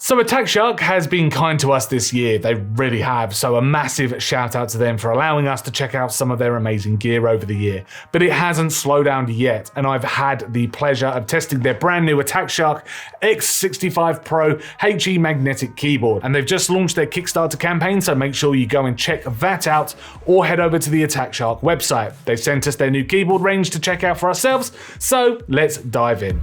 So Attack Shark has been kind to us this year, they really have, so a massive shout out to them for allowing us to check out some of their amazing gear over the year. But it hasn't slowed down yet, and I've had the pleasure of testing their brand new Attack Shark X65 Pro HE magnetic keyboard, and they've just launched their Kickstarter campaign, so make sure you go and check that out or head over to the Attack Shark website. They've sent us their new keyboard range to check out for ourselves, so let's dive in.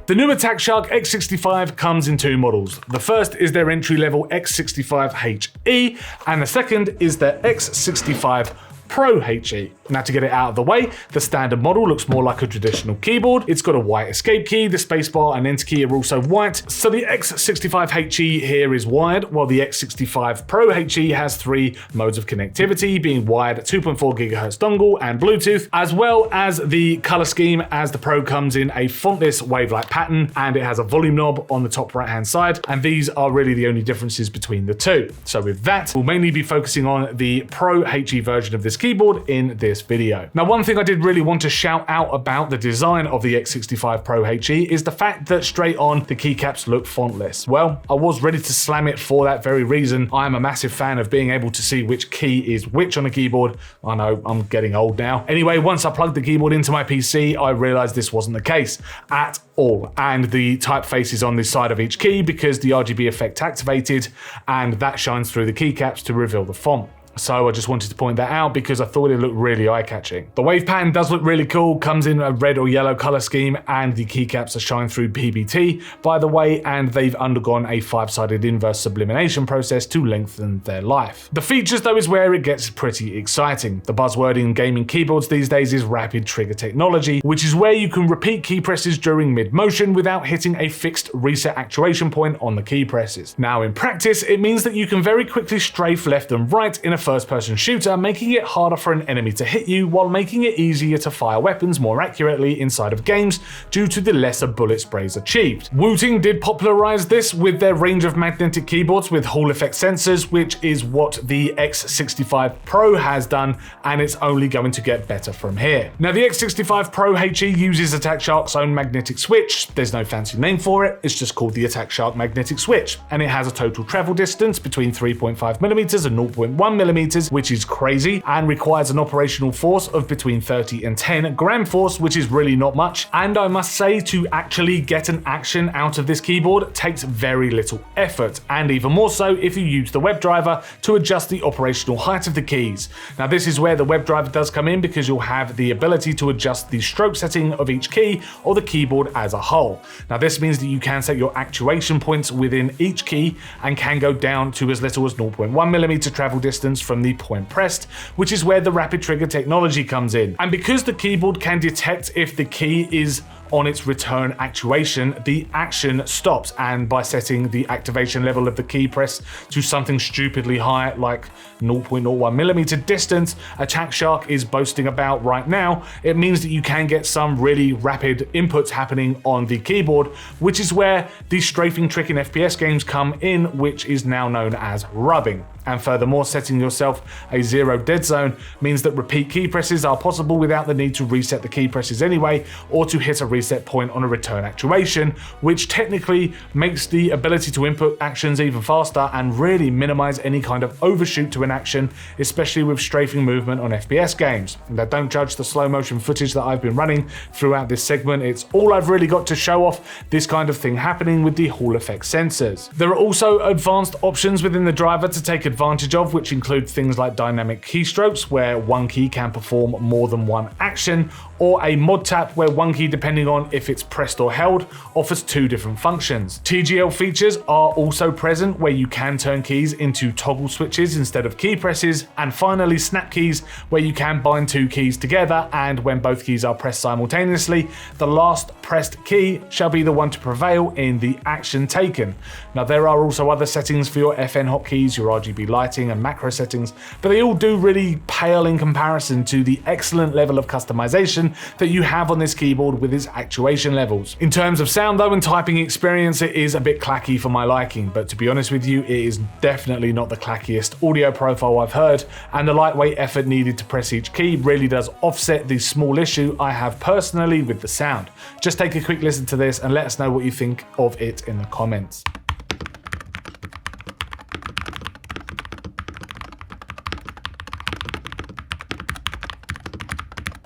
The new Attack Shark X65 comes in two models. The first is their entry-level X65HE, and the second is their X65 Pro HE. Now, to get it out of the way, the standard model looks more like a traditional keyboard. It's got a white escape key, the spacebar and enter key are also white. So the X65HE here is wired, while the X65 Pro HE has three modes of connectivity, being wired 2.4 GHz dongle and Bluetooth, as well as the color scheme, as the Pro comes in a fontless wave-like pattern and it has a volume knob on the top right-hand side. And these are really the only differences between the two. So with that, we'll mainly be focusing on the Pro HE version of this keyboard in this video. Now, one thing I did really want to shout out about the design of the X65 Pro HE is the fact that straight on the keycaps look fontless. Well, I was ready to slam it for that very reason. I am a massive fan of being able to see which key is which on a keyboard. I know I'm getting old now. Anyway, once I plugged the keyboard into my PC, I realized this wasn't the case at all. And the typeface is on this side of each key because the RGB effect activated, and that shines through the keycaps to reveal the font. So I just wanted to point that out because I thought it looked really eye-catching. The wave pattern does look really cool, comes in a red or yellow color scheme, and the keycaps are shine through PBT, by the way, and they've undergone a 5-sided inverse sublimation process to lengthen their life. The features, though, is where it gets pretty exciting. The buzzword in gaming keyboards these days is rapid trigger technology, which is where you can repeat key presses during mid-motion without hitting a fixed reset actuation point on the key presses. Now, in practice, it means that you can very quickly strafe left and right in a first-person shooter, making it harder for an enemy to hit you while making it easier to fire weapons more accurately inside of games due to the lesser bullet sprays achieved. Wooting did popularize this with their range of magnetic keyboards with Hall effect sensors, which is what the X65 Pro has done, and it's only going to get better from here. Now, the X65 Pro HE uses Attack Shark's own magnetic switch. There's no fancy name for it, it's just called the Attack Shark magnetic switch, and it has a total travel distance between 3.5mm and 0.1mm, which is crazy, and requires an operational force of between 30 and 10 gram force, which is really not much. And I must say, to actually get an action out of this keyboard takes very little effort, and even more so if you use the WebDriver to adjust the operational height of the keys. Now, this is where the WebDriver does come in, because you'll have the ability to adjust the stroke setting of each key or the keyboard as a whole. Now, this means that you can set your actuation points within each key and can go down to as little as 0.1mm travel distance from the point pressed, which is where the rapid trigger technology comes in. And because the keyboard can detect if the key is on its return actuation, the action stops, and by setting the activation level of the key press to something stupidly high like 0.01mm distance, Attack Shark is boasting about right now, it means that you can get some really rapid inputs happening on the keyboard, which is where the strafing trick in FPS games come in, which is now known as rubbing. And furthermore, setting yourself a zero dead zone means that repeat key presses are possible without the need to reset the key presses anyway, or to hit a reset point on a return actuation, which technically makes the ability to input actions even faster and really minimize any kind of overshoot to an action, especially with strafing movement on FPS games. Now, don't judge the slow motion footage that I've been running throughout this segment. It's all I've really got to show off this kind of thing happening with the Hall effect sensors. There are also advanced options within the driver to take advantage of, which include things like dynamic keystrokes, where one key can perform more than one action, or a mod tap, where one key, depending on if it's pressed or held, offers two different functions. TGL features are also present, where you can turn keys into toggle switches instead of key presses, and finally snap keys, where you can bind two keys together, and when both keys are pressed simultaneously, the last pressed key shall be the one to prevail in the action taken. Now, there are also other settings for your FN hotkeys, your RGB lighting and macro settings, but they all do really pale in comparison to the excellent level of customization limitation that you have on this keyboard with its actuation levels. In terms of sound though and typing experience, it is a bit clacky for my liking, but to be honest with you, it is definitely not the clackiest audio profile I've heard, and the lightweight effort needed to press each key really does offset the small issue I have personally with the sound. Just take a quick listen to this and let us know what you think of it in the comments.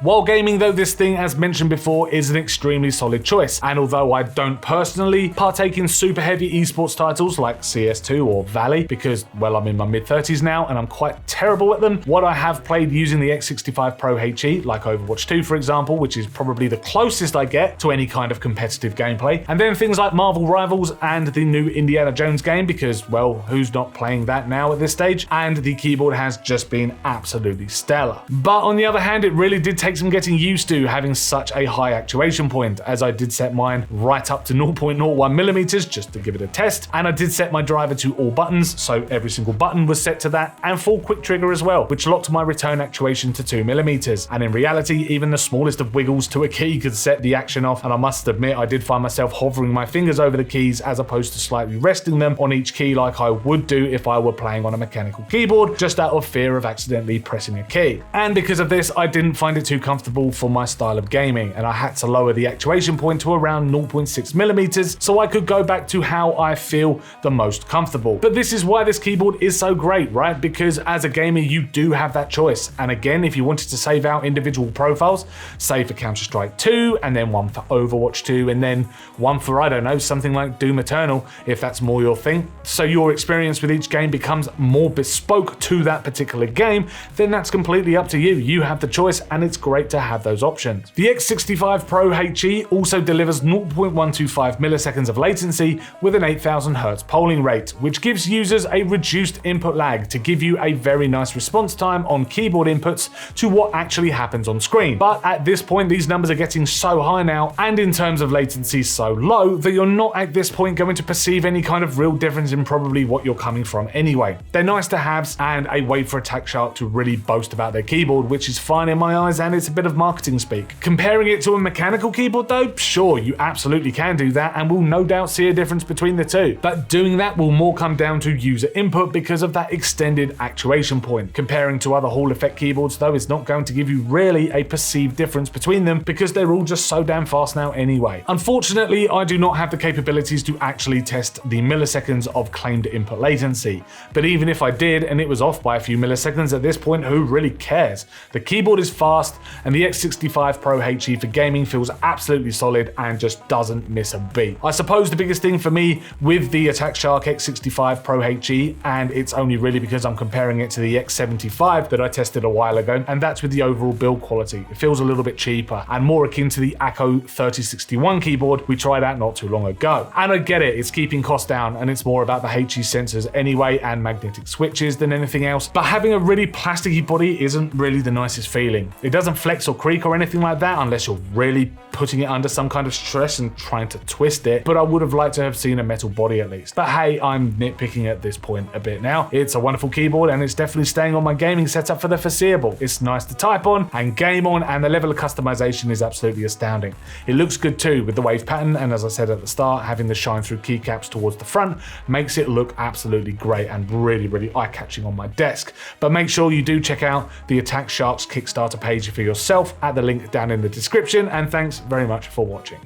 While gaming though, this thing, as mentioned before, is an extremely solid choice, and although I don't personally partake in super heavy esports titles like CS2 or Valley, because, well, I'm in my mid-30s now and I'm quite terrible at them, what I have played using the X65 Pro HE, like Overwatch 2 for example, which is probably the closest I get to any kind of competitive gameplay, and then things like Marvel Rivals and the new Indiana Jones game, because, well, who's not playing that now at this stage, and the keyboard has just been absolutely stellar. But on the other hand, it really did take some getting used to having such a high actuation point, as I did set mine right up to 0.01 millimeters just to give it a test, and I did set my driver to all buttons, so every single button was set to that, and full quick trigger as well, which locked my return actuation to 2 millimeters. And in reality, even the smallest of wiggles to a key could set the action off, and I must admit I did find myself hovering my fingers over the keys as opposed to slightly resting them on each key like I would do if I were playing on a mechanical keyboard, just out of fear of accidentally pressing a key. And because of this, I didn't find it too comfortable for my style of gaming, and I had to lower the actuation point to around 0.6 millimeters so I could go back to how I feel the most comfortable. But this is why this keyboard is so great, right? Because as a gamer, you do have that choice. And again, if you wanted to save out individual profiles, say for Counter-Strike 2, and then one for Overwatch 2, and then one for, I don't know, something like Doom Eternal, if that's more your thing, so your experience with each game becomes more bespoke to that particular game, then that's completely up to you. You have the choice, and it's great to have those options. The X65 Pro HE also delivers 0.125 milliseconds of latency with an 8000 Hz polling rate, which gives users a reduced input lag to give you a very nice response time on keyboard inputs to what actually happens on screen. But at this point, these numbers are getting so high now, and in terms of latency so low, that you're not at this point going to perceive any kind of real difference in probably what you're coming from anyway. They're nice to haves and a way for Attack Shark to really boast about their keyboard, which is fine in my eyes, and it's a bit of marketing speak. Comparing it to a mechanical keyboard though, sure, you absolutely can do that and will no doubt see a difference between the two. But doing that will more come down to user input because of that extended actuation point. Comparing to other Hall effect keyboards though, it's not going to give you really a perceived difference between them because they're all just so damn fast now anyway. Unfortunately, I do not have the capabilities to actually test the milliseconds of claimed input latency. But even if I did and it was off by a few milliseconds at this point, who really cares? The keyboard is fast and the X65 Pro HE for gaming feels absolutely solid and just doesn't miss a beat. I suppose the biggest thing for me with the Attack Shark X65 Pro HE, and it's only really because I'm comparing it to the X75 that I tested a while ago, and that's with the overall build quality. It feels a little bit cheaper and more akin to the Acco 3061 keyboard we tried out not too long ago. And I get it, it's keeping costs down and it's more about the HE sensors anyway and magnetic switches than anything else, but having a really plasticky body isn't really the nicest feeling. It doesn't flex or creak or anything like that unless you're really putting it under some kind of stress and trying to twist it, but I would have liked to have seen a metal body at least. But hey, I'm nitpicking at this point a bit now. It's a wonderful keyboard and it's definitely staying on my gaming setup for the foreseeable. It's nice to type on and game on, and the level of customization is absolutely astounding. It looks good too with the wave pattern, and as I said at the start, having the shine through keycaps towards the front makes it look absolutely great and really eye-catching on my desk. But make sure you do check out the Attack Shark's Kickstarter page for yourself at the link down in the description, and thanks very much for watching.